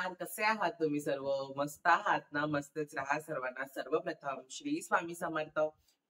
नमस्कार, कसे आहात तुम्ही सर्व? मस्त आहात ना? मस्तच राहा सर्वांना. सर्वप्रथम श्री स्वामी समर्थ.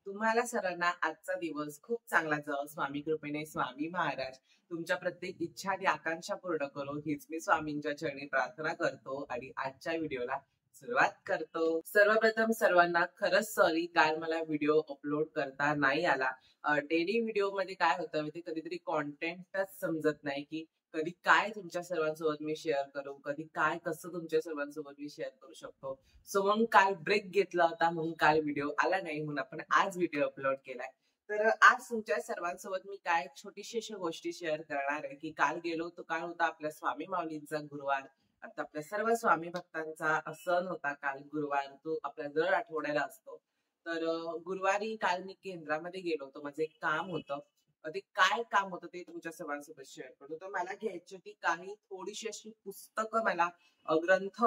तुम्हाला सर्वांना आजचा दिवस खूप चांगला जावो. स्वामी कृपेने स्वामी महाराज तुमच्या प्रत्येक इच्छा आणि आकांक्षा पूर्ण करो हीच मी स्वामींच्या चरणी प्रार्थना करतो आणि आजच्या व्हिडिओला सुरुवात करतो. सर्वप्रथम सर्वांना खरंच सॉरी, काल मला व्हिडिओ अपलोड करता नाही आला. डेली व्हिडिओ मध्ये काय होतं ते कधीतरी कॉन्टेंटच समजत नाही की कधी काय तुमच्या सर्वांसोबत मी शेअर करू, कधी काय कसं तुमच्या सर्वांसोबत मी शेअर करू शकतो. सो मग काल ब्रेक घेतला होता, म्हणून काल व्हिडिओ आला नाही, म्हणून आपण आज व्हिडिओ अपलोड केलाय. तर आज तुमच्या सर्वांसोबत मी काय छोटीशी अशा गोष्टी शेअर करणार आहे की काल गेलो तो काल होता आपल्या स्वामी माऊलींचा गुरुवार. आता आपल्या सर्व स्वामी भक्तांचा सण होता काल गुरुवार, तो आपल्या दर आठवड्याला असतो. तर गुरुवारी काल मी केंद्रामध्ये गेलो होतो, माझं एक काम होतं. ते काय काम होतं ते तुमच्या सर्वांसोबत शेअर करतो. तर मला घ्यायची होती काही थोडीशी अशी पुस्तकं, मला ग्रंथ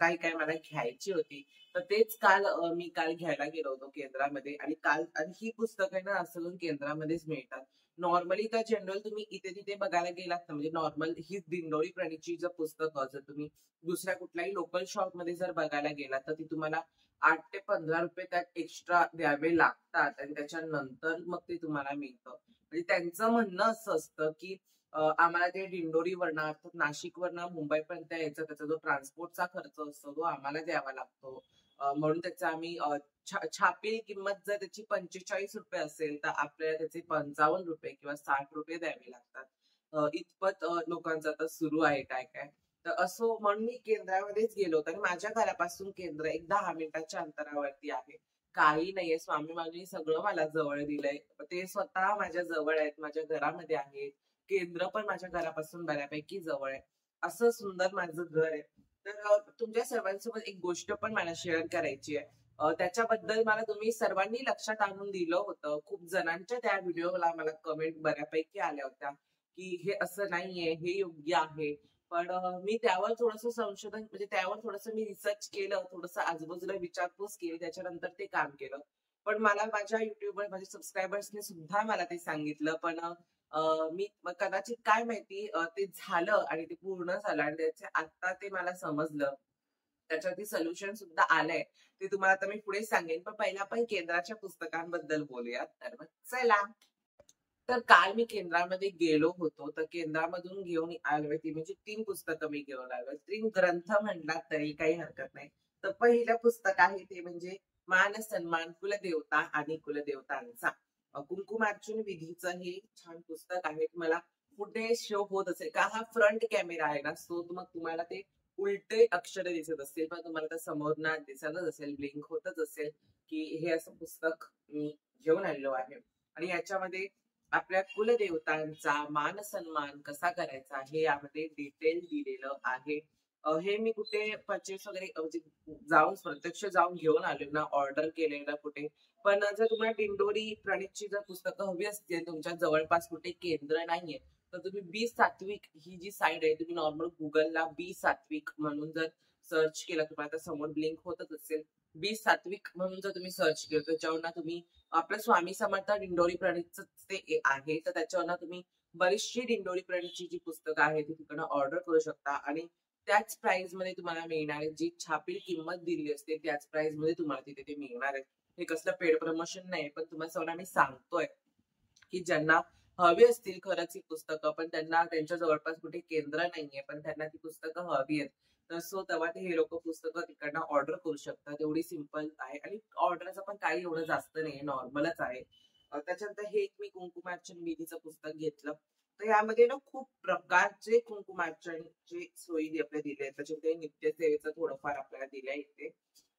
काही काही मला घ्यायची होती. तर तेच काल मी काल घ्यायला गेलो होतो केंद्रामध्ये. आणि ही पुस्तकं ना असं केंद्रामध्येच मिळतात. नॉर्मली तर जनरल तुम्ही इथे तिथे बघायला गेलात ना, म्हणजे नॉर्मल ही दिंडोरी प्रणीतची जर पुस्तकं जर तुम्ही दुसऱ्या कुठल्याही लोकल शॉप मध्ये जर बघायला गेलात तर ती तुम्हाला 8 ते 15 रुपये त्यात एक्स्ट्रा द्यावे लागतात आणि त्याच्यानंतर मग ते तुम्हाला मिळतं. म्हणजे त्यांचं म्हणणं असं असतं की आम्हाला ते दिंडोरीवरनं अर्थात नाशिकवरनं मुंबईपर्यंत यायचा त्याचा जो ट्रान्सपोर्टचा खर्च असतो तो आम्हाला द्यावा लागतो. म्हणून त्याचा आम्ही छापील किंमत जर त्याची 45 रुपये असेल तर आपल्याला त्याचे 55 रुपये किंवा 60 रुपये द्यावे लागतात. इतपत लोकांचं आता सुरू आहे काय काय. तर असो म्हणून मी केंद्रामध्येच गेलो होतो आणि माझ्या घरापासून केंद्र एक 10 मिनिटाच्या अंतरावरती आहे. काही नाहीये, स्वामी माऊलींनी सगळं मला जवळ दिलंय. ते स्वतः माझ्या जवळ आहेत, माझ्या घरामध्ये आहेत. केंद्र पण माझ्या घरापासून बऱ्यापैकी जवळ आहे. असं सुंदर माझं घर आहे. तर तुमच्या सर्वांसोबत एक गोष्ट पण मला शेअर करायची आहे. त्याच्याबद्दल मला तुम्ही सर्वांनी लक्षात आणून दिलं होतं. खूप जणांच्या त्या व्हिडिओला मला कमेंट बऱ्यापैकी आल्या होत्या की हे असं नाहीये, हे योग्य आहे. पण मी त्यावर थोडंसं संशोधन, म्हणजे त्यावर थोडंसं मी रिसर्च केलं, थोडंसं आजूबाजूला विचारपूस केली, त्याच्यानंतर ते काम केलं. पण मला माझ्या युट्यूबवर माझ्या सबस्क्रायबर्सने सुद्धा मला ते सांगितलं. पण मी कदाचित काय माहिती ते झालं आणि ते पूर्ण झालं आणि त्याचे आता ते मला समजलं. त्याच्यावरती सोल्युशन सुद्धा आलंय. ते तुम्हाला आता मी पुढे सांगेन. पण पहिला आपण केंद्राच्या पुस्तकांबद्दल बोलूयात. तर मग चला. तर काल मी केंद्रामध्ये गेलो होतो. तर केंद्रामधून घेऊन आलोय ती म्हणजे 3 पुस्तकं मी घेऊन आलोय. 3 ग्रंथ म्हणलात तरी काही हरकत नाही. तर पहिलं पुस्तक आहे ते म्हणजे मान सन्मान कुलदेवता आणि कुलदेवतांचा. कुंकुमार्चन विधीचं हे छान पुस्तक आहे. मला कुठे शो होत असेल का हा फ्रंट कॅमेरा आहे ना, सो मग तुम्हाला ते उलटे अक्षर दिसत असतील, पण तुम्हाला तर समोरना दिसतच असेल, ब्लिंक होतच असेल की हे असं पुस्तक मी घेऊन आलेलो आहे. आणि याच्यामध्ये आपल्या कुलदेवतांचा मान सन्मान कसा करायचा हे यामध्ये डिटेल दिलेलं आहे. हे मी कुठे परचेस वगैरे म्हणजे जाऊन प्रत्यक्ष जाऊन घेऊन आले ना, ऑर्डर केलेलं कुठे. पण जर तुम्हाला दिंडोरी प्रणीतची जर पुस्तकं हवी असतील, तुमच्या जवळपास कुठे केंद्र नाहीये, तर तुम्ही बी सात्विक ही जी साईड आहे, तुम्ही नॉर्मल गुगलला बी सात्विक म्हणून जर सर्च केलं, तुम्हाला आता समोर ब्लिंक होतच असेल, बी सात्विक म्हणून जर तुम्ही सर्च केलं त्याच्यावर तुम्ही आपलं स्वामी समर्थ दिंडोरी प्रणीतच ते आहे. तर त्याच्यावर तुम्ही बरीचशी दिंडोरी प्रणीतची जी पुस्तकं आहेत ती तिकडनं ऑर्डर करू शकता आणि त्याच प्राइस मध्ये तुम्हाला मिळणार आहे. जी छापील किंमत दिली असते त्याच प्राइस मध्ये तुम्हाला तिथे ते मिळणार आहे. हे कसलं पेड प्रमोशन नाही, पण तुम्हाला सगळं मी सांगतोय की ज्यांना हवी असतील खरंच ही पुस्तकं, पण त्यांना त्यांच्या जवळपास कुठे केंद्र नाहीये, पण त्यांना ती पुस्तकं हवी आहेत, तर सो तेव्हा ते हे लोक पुस्तकं तिकडनं ऑर्डर करू शकतात. एवढी सिंपल आहे आणि ऑर्डरचं पण काही एवढं जास्त नाही, नॉर्मलच आहे. त्याच्यानंतर हे एक मी कुंकुमार्चन विधीचं पुस्तक घेतलं. तर यामध्ये ना खूप प्रकारचे कुंकुमार्चनचे सोयी आपल्याला दिले आहेत. त्याच्यामध्ये नित्यसेवेचं थोडंफार आपल्याला दिलंय इथे.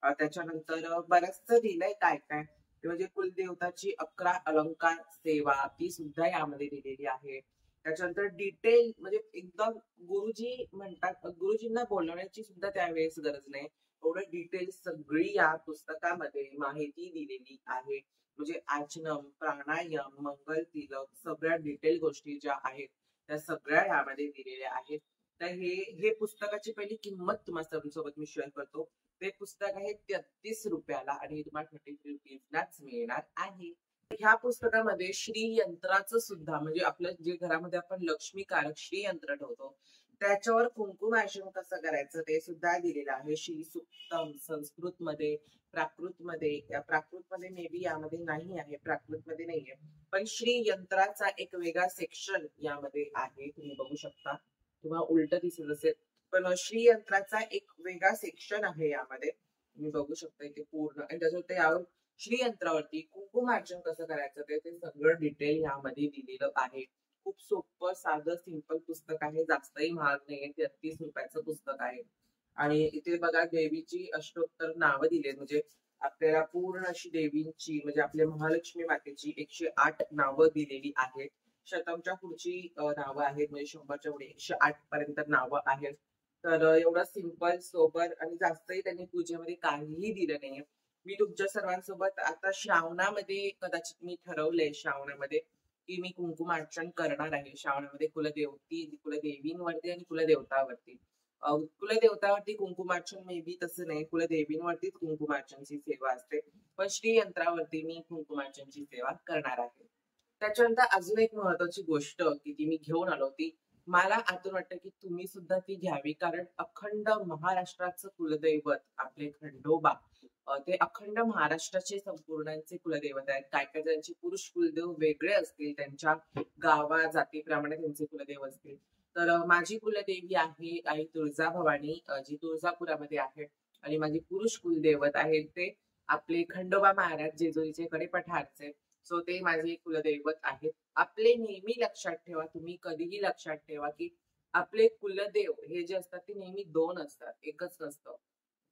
त्याच्यानंतर बरंचसं दिलंय काय काय, म्हणजे कुलदेवताची 11 अलंकार सेवा ती सुद्धा यामध्ये दिलेली आहे. त्याच्यानंतर डिटेल म्हणजे एकदम गुरुजी म्हणतात, गुरुजींना बोलवण्याची सुद्धा त्यावेळेस गरज नाही, एवढं डिटेल सगळी या पुस्तकामध्ये माहिती दिलेली आहे. म्हणजे आचनम, प्राणायाम, मंगल तिलक सगळ्या डिटेल गोष्टी ज्या आहेत त्या सगळ्या यामध्ये दिलेल्या आहेत. तर हे पुस्तकाची पहिली किंमत तुम्हाला सोबत मी शेअर करतो. ते पुस्तक आहे 33 रुपयाला आणि हे तुम्हाला 33 रुपीजलाच मिळणार आहे. ह्या पुस्तकामध्ये श्री यंत्राचं सुद्धा, म्हणजे आपलं जे घरामध्ये आपण लक्ष्मीकारक श्री यंत्र ठेवतो त्याच्यावर कुंकुमार्चन कसं करायचं ते सुद्धा दिलेलं आहे. श्री सुक्तम संस्कृत मध्ये, प्राकृत मध्ये मे बी यामध्ये नाही आहे, प्राकृत मध्ये नाहीये, पण श्री यंत्राचा एक वेगळा सेक्शन यामध्ये आहे. तुम्ही बघू शकता, तुम्हाला उलट दिसत असेल, पण श्री यंत्राचा एक वेगळा सेक्शन आहे यामध्ये. तुम्ही बघू शकता इथे पूर्ण, आणि त्याच्यावर यावर श्री यंत्रावरती कुंकुमार्चन कसं करायचं ते सगळं डिटेल यामध्ये दिलेलं आहे. खूप सोपं साधं सिंपल पुस्तक आहे, जास्तही महाग नाहीये, 33 रुपयाचं पुस्तक आहे. आणि इथे बघा देवीची अष्टोत्तर नावं दिली, म्हणजे आपल्याला पूर्ण अशी देवींची म्हणजे आपल्या महालक्ष्मी मातेची 108 नावं दिलेली आहेत. शतमच्या पुढची नावं आहेत, म्हणजे 100च्या पुढे 108 पर्यंत नावं आहेत. तर एवढं सिंपल सोबर आणि जास्तही त्यांनी पूजेमध्ये काहीही दिलं नाहीये. मी तुमच्या सर्वांसोबत आता श्रावणामध्ये कदाचित मी ठरवलंय श्रावणामध्ये की मी कुंकुमार्चन करणार आहे श्रावणामध्ये कुलदेवींवरती आणि कुलदेवतावरती. कुलदेवतावरती कुंकुमार्चन मे बी तसं नाही, कुलदेवींवरतीच कुंकुमार्चनची सेवा असते, पण श्री यंत्रावरती मी कुंकुमार्चनची सेवा करणार आहे. त्याच्यानंतर अजून एक महत्वाची गोष्ट की ती मी घेऊन आलो ती मला आतून वाटतं की तुम्ही सुद्धा ती घ्यावी, कारण अखंड महाराष्ट्राचं कुलदैवत आपले खंडोबा ते अखंड महाराष्ट्राचे संपूर्णांचे कुलदैवत आहेत. काय काय जणांचे पुरुष कुलदेव वेगळे असतील, त्यांच्या गावा जातीप्रमाणे त्यांचे कुलदेव असतील. तर माझी कुलदेवी आहे आई तुळजाभवानी, जी तुळजापुरामध्ये आहे, आणि माझी पुरुष कुलदैवत आहे ते आपले खंडोबा महाराज जेजुरीचे कडेपठारचे. सो ते माझे कुलदैवत आहेत. आपले नेहमी लक्षात ठेवा, तुम्ही कधीही लक्षात ठेवा की आपले कुलदेव हे जे असतात ते नेहमी 2 असतात, एकच नसतं.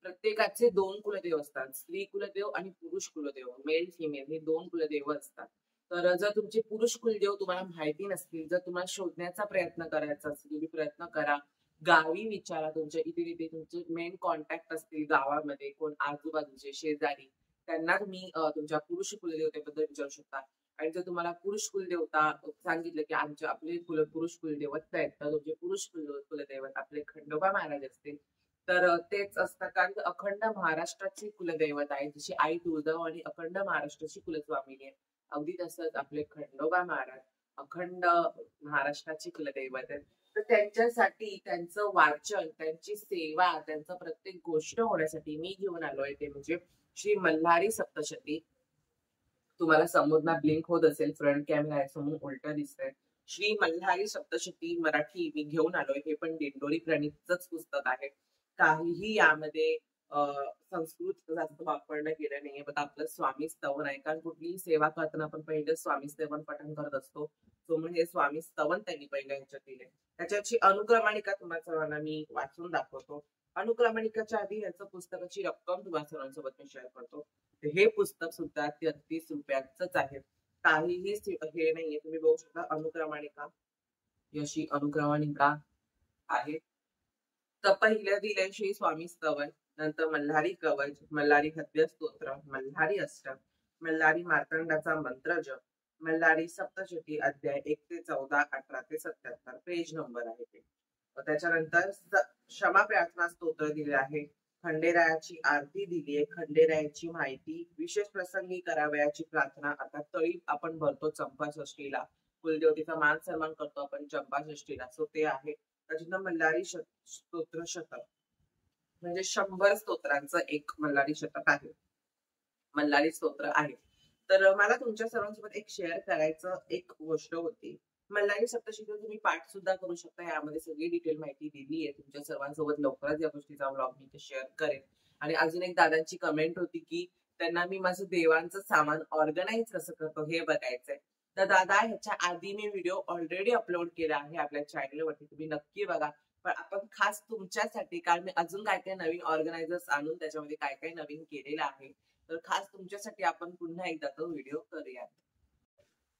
प्रत्येकाचे 2 कुलदेव असतात, स्त्री कुलदेव आणि पुरुष कुलदेव, मेल फिमेल हे 2 कुलदेव असतात. तर जर तुमचे पुरुष कुलदेव तुम्हाला माहिती नसतील, जर तुम्हाला शोधण्याचा प्रयत्न करायचा असेल, तुम्ही प्रयत्न करा, गावी विचारा, तुमच्या इथे तिथे तुमचे मेन कॉन्टॅक्ट असतील गावामध्ये, कोण आजूबाजूचे शेजारी, त्यांना तुम्ही तुमच्या पुरुष कुलदेवतेबद्दल विचारू शकता. आणि जर तुम्हाला पुरुष कुलदेवता सांगितलं की आपले पुरुष कुलदैवत आहेत, तर तुमचे पुरुष कुलदैवत आपले खंडोबा महाराज असतील, तर तेच असतं, कारण अखंड महाराष्ट्राची कुलदैवत आहे, जशी आई तुळजाभवानी अखंड महाराष्ट्राची कुलस्वामिनी आहे, अगदी तसंच आपले खंडोबा महाराज अखंड महाराष्ट्राची कुलदैवत आहेत. तर त्यांच्यासाठी त्यांचं वाचन, त्यांची सेवा, त्यांचं प्रत्येक गोष्ट होण्यासाठी मी घेऊन आलोय ते म्हणजे श्री मल्हारी सप्तशती. तुम्हाला समोरना ब्लिंक होत असेल, फ्रंट कॅमेरा आहे समोर उलटा दिसतंय. श्री मल्हारी सप्तशती मराठी मी घेऊन आलोय. हे पण दिंडोरी प्रणीतच पुस्तक आहे. काहीही यामध्ये संस्कृत जास्त वापरलं गेलं नाहीये. बघा आपलं स्वामी स्तवन आहे, कारण कुठलीही सेवा करताना आपण पहिलं स्वामी स्तवन पठण करत असतो. तो म्हणजे स्वामी स्तवन त्यांनी पहिलं ह्याच्यात दिलंय. त्याच्याची अनुक्रमाणिका तुम्हाला सर्वांना मी वाचून दाखवतो. अनुक्रमणिकाच्या आधी याचं पुस्तकाची रक्कम तुम्हाला सर्वांसोबत मी शेअर करतो. हे पुस्तक सुद्धा 33 रुपयाचंच आहे, काहीही हे नाहीये. तुम्ही बघू शकता अनुक्रमणिका, अशी अनुक्रमणिका आहे. तर पहिलं दिलंय श्री स्वामी स्तवन, नंतर मल्हारी कवच, मल्हारी हत्या स्तोत्र, मल्हारी अष्टक, मल्हारी मार्तंडाचा मंत्र जप, मल्हारी सप्तशती अध्याय 1 ते 14, 18 ते 77 पेज नंबर आहे ते. त्याच्यानंतर क्षमा प्रार्थना स्तोत्र दिले आहे, खंडेरायाची आरती दिली आहे, खंडेरायाची माहिती, विशेष प्रसंगी करावयाची प्रार्थना. आता तळी आपण भरतो चंपाषष्ठीला, कुलदेवतेचा मान सन्मान करतो आपण चंपाषष्ठीला, सो ते आहे. त्याच्यानंतर मल्हारी स्तोत्र शतक, म्हणजे 100 स्तोत्रांचं एक मल्हारी शतक आहे, मल्हारी स्तोत्र आहे. तर मला तुमच्या सर्वांसोबत एक शेअर करायचं एक गोष्ट होती. मल्हारी सप्तशती तुम्ही पाठ सुद्धा करू शकता, यामध्ये सगळी डिटेल माहिती दिली आहे तुमच्या सर्वांसोबत. लवकरच या गोष्टीचा व्लॉग मी शेअर करेन. आणि अजून एक दादांची कमेंट होती की त्यांना मी माझं देवांचं सामान ऑर्गनाईज कसं करतो हे बघायचंय. तर दादा, ह्याच्या आधी मी व्हिडिओ ऑलरेडी अपलोड केला आहे आपल्या चॅनलवरती, तुम्ही नक्की बघा. पण आपण खास तुमच्यासाठी, कारण मी अजून काय काय नवीन ऑर्गनायझर्स आणून त्याच्यामध्ये काय काय नवीन केलेलं आहे, तर खास तुमच्यासाठी आपण पुन्हा एकदा तो व्हिडिओ करूयात.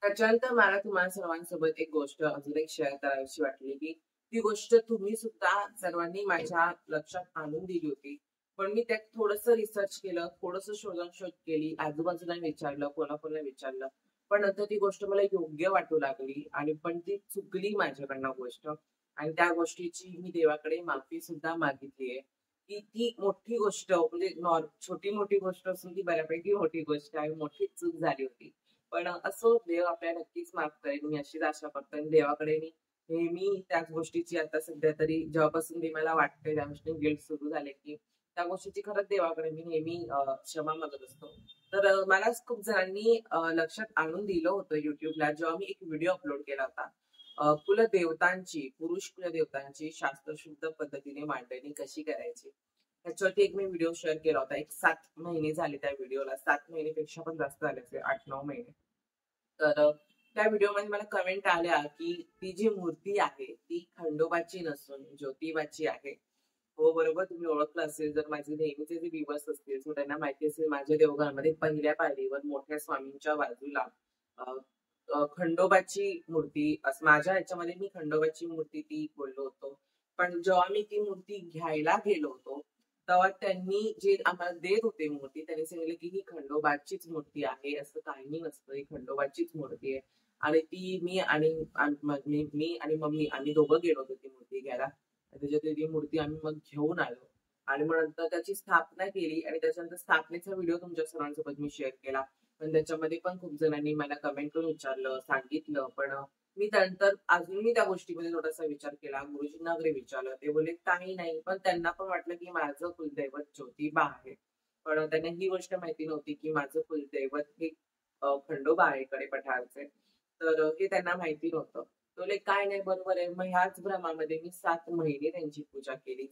त्याच्यानंतर मला तुम्हाला सर्वांसोबत एक गोष्ट अजून एक शेअर करावीशी वाटली की ती गोष्ट तुम्ही सुद्धा सर्वांनी माझ्या लक्षात आणून दिली होती, पण मी त्यात थोडंसं रिसर्च केलं, थोडंसं शोधाशोध केली, आजूबाजूला विचारलं, कोणाकोणाला विचारलं, पण नंतर ती गोष्ट मला योग्य वाटू लागली, आणि पण ती चुकली माझ्याकडनं गोष्ट, आणि त्या गोष्टीची मी देवाकडे माफी सुद्धा मागितलीये की ती मोठी गोष्ट म्हणजे छोटी मोठी गोष्ट असून ती बऱ्यापैकी मोठी गोष्ट आहे, मोठी चूक झाली होती. पण असं देव आपल्याला नक्कीच माफ करेल, मी अशीच आशा करतो. आणि देवाकडे मी नेहमी त्याच गोष्टीची आता सध्या तरी जेव्हापासून ती मला वाटते त्या गोष्टी गिल्ट सुरू झाले, की त्या गोष्टीची खरंच देवाकडे मी नेहमी क्षमा मागत असतो. तर मला खूप जणांनी लक्षात आणून दिलं होतं YouTubeला जेव्हा मी एक व्हिडिओ अपलोड केला होता. कुलदेवतांची, पुरुष कुलदेवतांची शास्त्रशुद्ध पद्धतीने मांडणी कशी करायची. त्याच्यावरती एक मी व्हिडिओ शेअर केला होता. एक 7 महिने झाले त्या व्हिडिओला. 7 महिन्यापेक्षा पण जास्त झाले असेल, 8-9 महिने. तर त्या व्हिडिओमध्ये मला कमेंट आल्या, की ती जी मूर्ती आहे ती खंडोबाची नसून ज्योतिबाची आहे. हो, बरोबर तुम्ही ओळखलं असेल. जर माझे नेहमीचे जे व्ह्यूअर्स असतील तर त्यांना माहिती असेल माझ्या देवघरामध्ये पहिल्या पायरीवर मोठ्या स्वामींच्या बाजूला अ, खंडोबाची मूर्ती माझ्या ह्याच्यामध्ये मी खंडोबाची मूर्ती ती बोललो होतो. पण जेव्हा मी ती मूर्ती घ्यायला गेलो होतो, तेव्हा त्यांनी जे आम्हाला देत होते मूर्ती, त्यांनी सांगितलं की ही खंडोबाचीच मूर्ती आहे, असं काही नसतं, ही खंडोबाचीच मूर्ती आहे. आणि ती मी आणि मम्मी आम्ही दोघं गेलो होतो ती मूर्ती घ्यायला. आणि त्याच्यात ती मूर्ती आम्ही मग घेऊन आलो. आणि मग नंतर त्याची स्थापना केली आणि त्याच्यानंतर स्थापनेचा व्हिडिओ तुमच्या सर्वांसोबत मी शेअर केला. पण त्याच्यामध्ये पण खूप जणांनी मला कमेंट करून विचारलं, सांगितलं. पण मी त्यानंतर अजूनही त्या गोष्टीमध्ये थोडासा विचार केला. गुरुजींना वगैरे विचारलं. ते बोलले काही नाही. पण त्यांना पण वाटलं की माझं कुलदैवत ज्योतिबा आहे. पण त्यांना ही गोष्ट माहिती नव्हती की माझं कुलदैवत हे खंडोबा आहे कडेपठारचे. तर हे त्यांना माहिती नव्हतं. तो बोलले काय नाही बरोबर आहे. मग ह्याच भ्रमामध्ये मी 7 महिने त्यांची पूजा केली.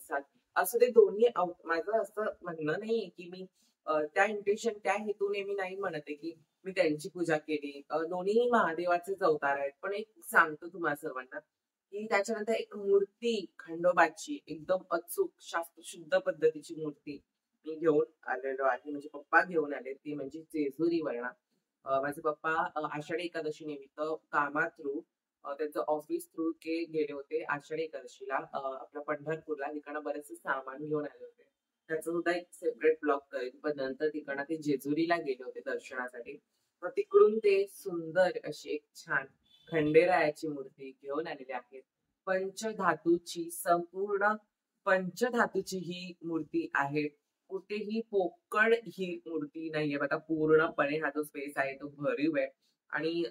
असं ते दोन्ही माझं असं म्हणणं नाहीये की मी त्या इंटेन्शन त्या हेतूने मी नाही म्हणत आहे की मी त्यांची पूजा केली. दोन्ही महादेवाचेच अवतार आहेत. पण एक सांगतो तुम्हाला सर्वांना, की त्याच्यानंतर एक मूर्ती खंडोबाची एकदम अचूक शास्त्रशुद्ध पद्धतीची मूर्ती मी घेऊन आलेलो आहे. म्हणजे पप्पा घेऊन आले. ती म्हणजे जेजुरीवरनं. माझे पप्पा आषाढी एकादशी निमित्त कामा थ्रू त्यांचं ऑफिस थ्रू ते गेले होते आषाढी एकादशीला आपल्या पंढरपूरला. तिकडनं बरेचसे सामान घेऊन आले होते. त्याचा सुद्धा एक सेपरेट ब्लॉग करेन. पण नंतर तिकडनं ते जेजुरीला गेले होते दर्शनासाठी. मग तिकडून ते सुंदर अशी एक छान खंडेरायाची मूर्ती घेऊन आलेली आहे. पंचधातूची संपूर्ण पंचधातूची ही मूर्ती आहे. कुठेही पोकळ ही मूर्ती नाहीये बघा. पूर्णपणे हा जो स्पेस आहे तो भरीव आहे. आणि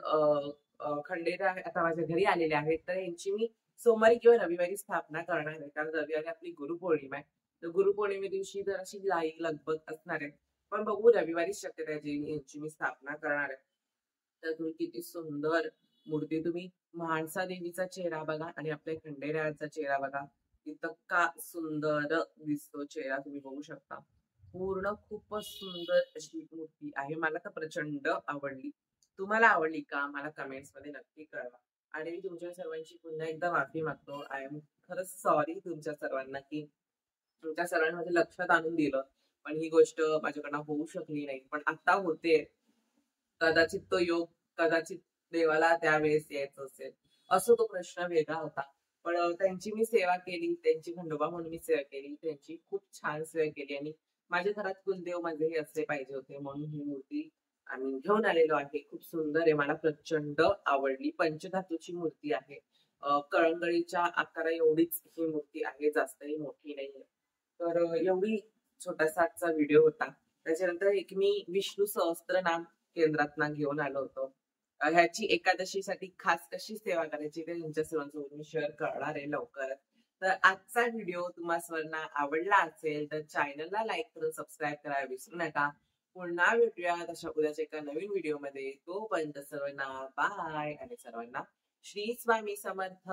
खंडेराय आता माझ्या घरी आलेले आहेत. तर यांची मी सोमवारी किंवा रविवारी स्थापना करणार आहे. कारण रविवारी आपली गुरुपौर्णिमा आहे. तर गुरुपौर्णिमे दिवशी जराशी लगबग असणार आहे. पण बघू रविवारी शक्यता आहे जी यांची मी स्थापना करणार आहे. तर तुम्ही किती सुंदर मूर्ती तुम्ही म्हाळसा देवीचा चेहरा बघा आणि आपल्या खंडेरायाचा चेहरा बघा. इतका सुंदर दिसतो चेहरा तुम्ही बघू शकता. पूर्ण खूपच सुंदर अशी मूर्ती आहे. मला तर प्रचंड आवडली. तुम्हाला आवडली का? मला कमेंट्समध्ये नक्की कळवा. आणि मी तुमच्या सर्वांची पुन्हा एकदा माफी मागतो. आय एम खरंच सॉरी तुमच्या सर्वांना, की तुमच्या सर्वांनी माझ्या लक्षात आणून दिलं. पण ही गोष्ट माझ्याकडनं होऊ शकली नाही. पण आता होते. कदाचित तो योग, कदाचित देवाला त्यावेळेस यायचं असेल. असो तो प्रश्न वेगळा होता. पण त्यांची मी सेवा केली. त्यांची खंडोबा म्हणून मी सेवा केली. त्यांची खूप छान सेवा केली आणि माझ्या घरात कुलदेव माझे हे असले पाहिजे होते म्हणून ही मूर्ती आम्ही घेऊन आलेलो आहे. खूप सुंदर आहे. मला प्रचंड आवडली. पंचधातूची मूर्ती आहे. कळंगळीच्या आकारा एवढीच ही मूर्ती आहे. जास्तही मोठी नाहीये. तर एवढी छोटासा आजचा व्हिडिओ होता. त्याच्यानंतर एक मी विष्णू सहस्त्रनाम केंद्रातना घेऊन आलो होतो. ह्याची एकादशीसाठी खास कशी सेवा करायची ते तुमच्या सर्वांसोबत मी शेअर करणार आहे लवकरच. तर आजचा व्हिडिओ तुम्हा सर्वांना आवडला असेल तर चॅनलला लाईक करून सबस्क्राईब करायला विसरू नका. पुन्हा भेटूया तशा उद्याच्या एका नवीन व्हिडिओमध्ये. तोपर्यंत सर्वांना बाय आणि सर्वांना श्री स्वामी समर्थ.